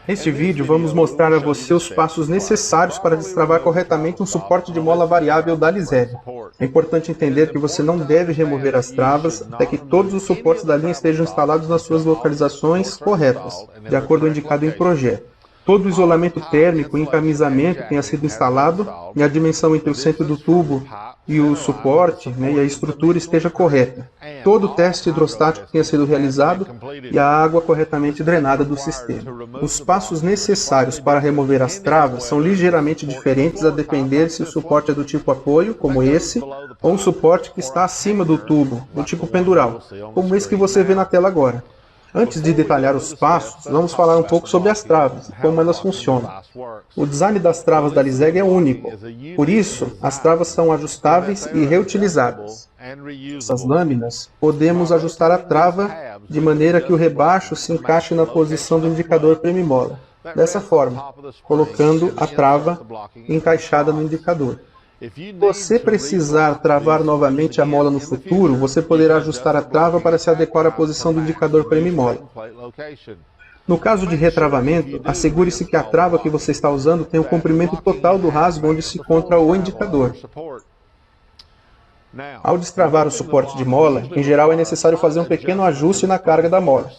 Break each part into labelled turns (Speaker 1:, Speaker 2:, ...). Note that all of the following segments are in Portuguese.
Speaker 1: Neste vídeo, vamos mostrar a você os passos necessários para destravar corretamente um suporte de mola variável da Liséria. É importante entender que você não deve remover as travas até que todos os suportes da linha estejam instalados nas suas localizações corretas, de acordo com o indicado em projeto. Todo o isolamento térmico e encaminhamento tenha sido instalado e a dimensão entre o centro do tubo e o suporte, e a estrutura esteja correta. Todo o teste hidrostático tenha sido realizado e a água corretamente drenada do sistema. Os passos necessários para remover as travas são ligeiramente diferentes a depender se o suporte é do tipo apoio, como esse, ou um suporte que está acima do tubo, do tipo pendural, como esse que você vê na tela agora. Antes de detalhar os passos, vamos falar um pouco sobre as travas e como elas funcionam. O design das travas da Liséria é único, por isso, as travas são ajustáveis e reutilizáveis. Nessas lâminas, podemos ajustar a trava de maneira que o rebaixo se encaixe na posição do indicador premimola, dessa forma, colocando a trava encaixada no indicador. Se você precisar travar novamente a mola no futuro, você poderá ajustar a trava para se adequar à posição do indicador premimola. No caso de retravamento, assegure-se que a trava que você está usando tem o comprimento total do rasgo onde se encontra o indicador. Ao destravar o suporte de mola, em geral é necessário fazer um pequeno ajuste na carga da mola.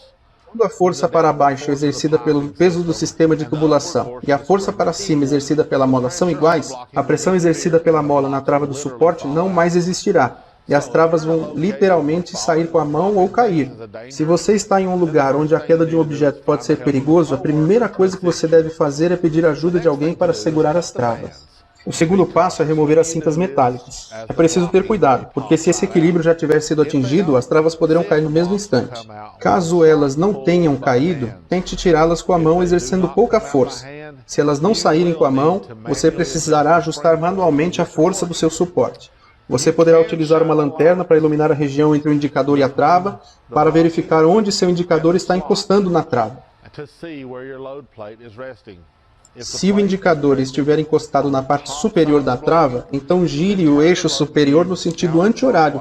Speaker 1: Quando a força para baixo exercida pelo peso do sistema de tubulação e a força para cima exercida pela mola são iguais, a pressão exercida pela mola na trava do suporte não mais existirá, e as travas vão literalmente sair com a mão ou cair. Se você está em um lugar onde a queda de um objeto pode ser perigoso, a primeira coisa que você deve fazer é pedir ajuda de alguém para segurar as travas. O segundo passo é remover as cintas metálicas. É preciso ter cuidado, porque se esse equilíbrio já tiver sido atingido, as travas poderão cair no mesmo instante. Caso elas não tenham caído, tente tirá-las com a mão exercendo pouca força. Se elas não saírem com a mão, você precisará ajustar manualmente a força do seu suporte. Você poderá utilizar uma lanterna para iluminar a região entre o indicador e a trava, para verificar onde seu indicador está encostando na trava. Se o indicador estiver encostado na parte superior da trava, então gire o eixo superior no sentido anti-horário.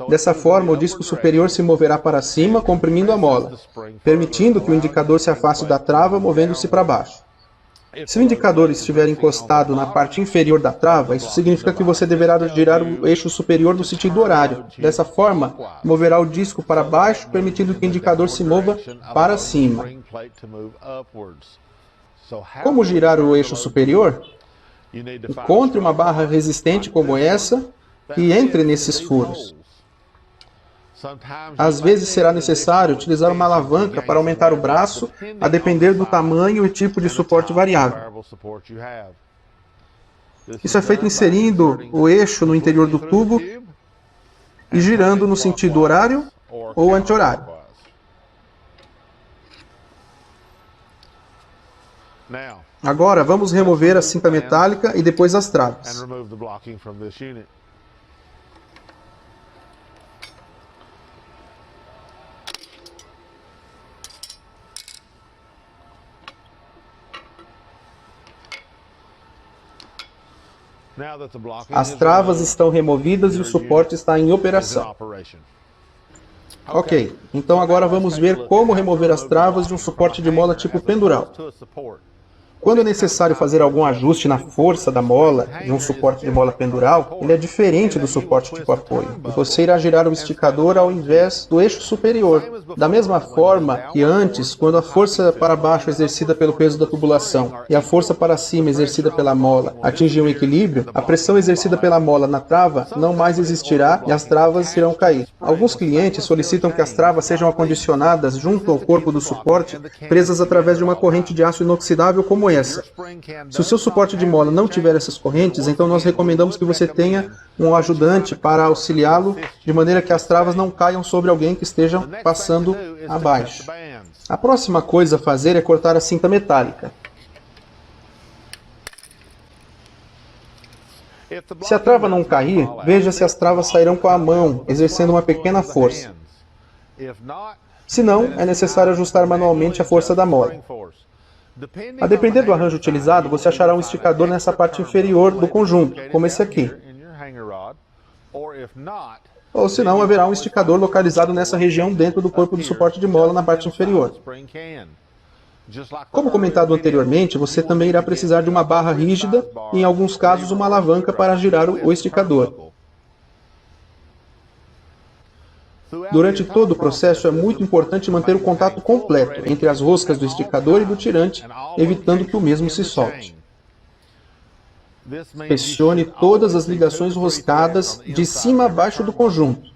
Speaker 1: Dessa forma, o disco superior se moverá para cima, comprimindo a mola, permitindo que o indicador se afaste da trava, movendo-se para baixo. Se o indicador estiver encostado na parte inferior da trava, isso significa que você deverá girar o eixo superior no sentido horário. Dessa forma, moverá o disco para baixo, permitindo que o indicador se mova para cima. Como girar o eixo superior? Encontre uma barra resistente como essa e entre nesses furos. Às vezes será necessário utilizar uma alavanca para aumentar o braço, a depender do tamanho e tipo de suporte variável. Isso é feito inserindo o eixo no interior do tubo e girando no sentido horário ou anti-horário. Agora, vamos remover a cinta metálica e depois as travas. As travas estão removidas e o suporte está em operação. Ok, então agora vamos ver como remover as travas de um suporte de mola tipo pendural. Quando é necessário fazer algum ajuste na força da mola de um suporte de mola pendural, ele é diferente do suporte tipo apoio, e você irá girar o esticador ao invés do eixo superior. Da mesma forma que antes, quando a força para baixo exercida pelo peso da tubulação e a força para cima exercida pela mola atingiam o equilíbrio, a pressão exercida pela mola na trava não mais existirá e as travas irão cair. Alguns clientes solicitam que as travas sejam acondicionadas junto ao corpo do suporte, presas através de uma corrente de aço inoxidável como essa. Se o seu suporte de mola não tiver essas correntes, então nós recomendamos que você tenha um ajudante para auxiliá-lo, de maneira que as travas não caiam sobre alguém que esteja passando abaixo. A próxima coisa a fazer é cortar a cinta metálica. Se a trava não cair, veja se as travas sairão com a mão, exercendo uma pequena força. Se não, é necessário ajustar manualmente a força da mola. A depender do arranjo utilizado, você achará um esticador nessa parte inferior do conjunto, como esse aqui. Ou se não, haverá um esticador localizado nessa região dentro do corpo do suporte de mola na parte inferior. Como comentado anteriormente, você também irá precisar de uma barra rígida e, em alguns casos, uma alavanca para girar o esticador. Durante todo o processo, é muito importante manter o contato completo entre as roscas do esticador e do tirante, evitando que o mesmo se solte. Pressione todas as ligações roscadas de cima a baixo do conjunto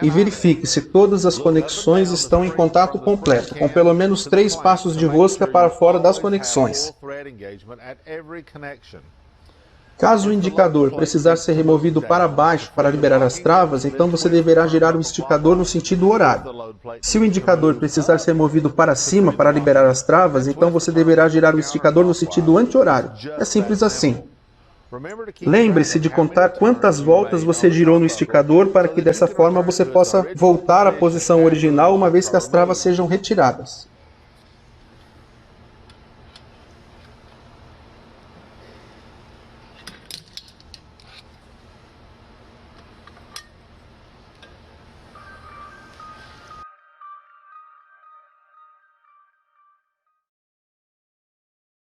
Speaker 1: e verifique se todas as conexões estão em contato completo, com pelo menos 3 passos de rosca para fora das conexões. Caso o indicador precisar ser removido para baixo para liberar as travas, então você deverá girar o esticador no sentido horário. Se o indicador precisar ser movido para cima para liberar as travas, então você deverá girar o esticador no sentido anti-horário. É simples assim. Lembre-se de contar quantas voltas você girou no esticador para que dessa forma você possa voltar à posição original uma vez que as travas sejam retiradas.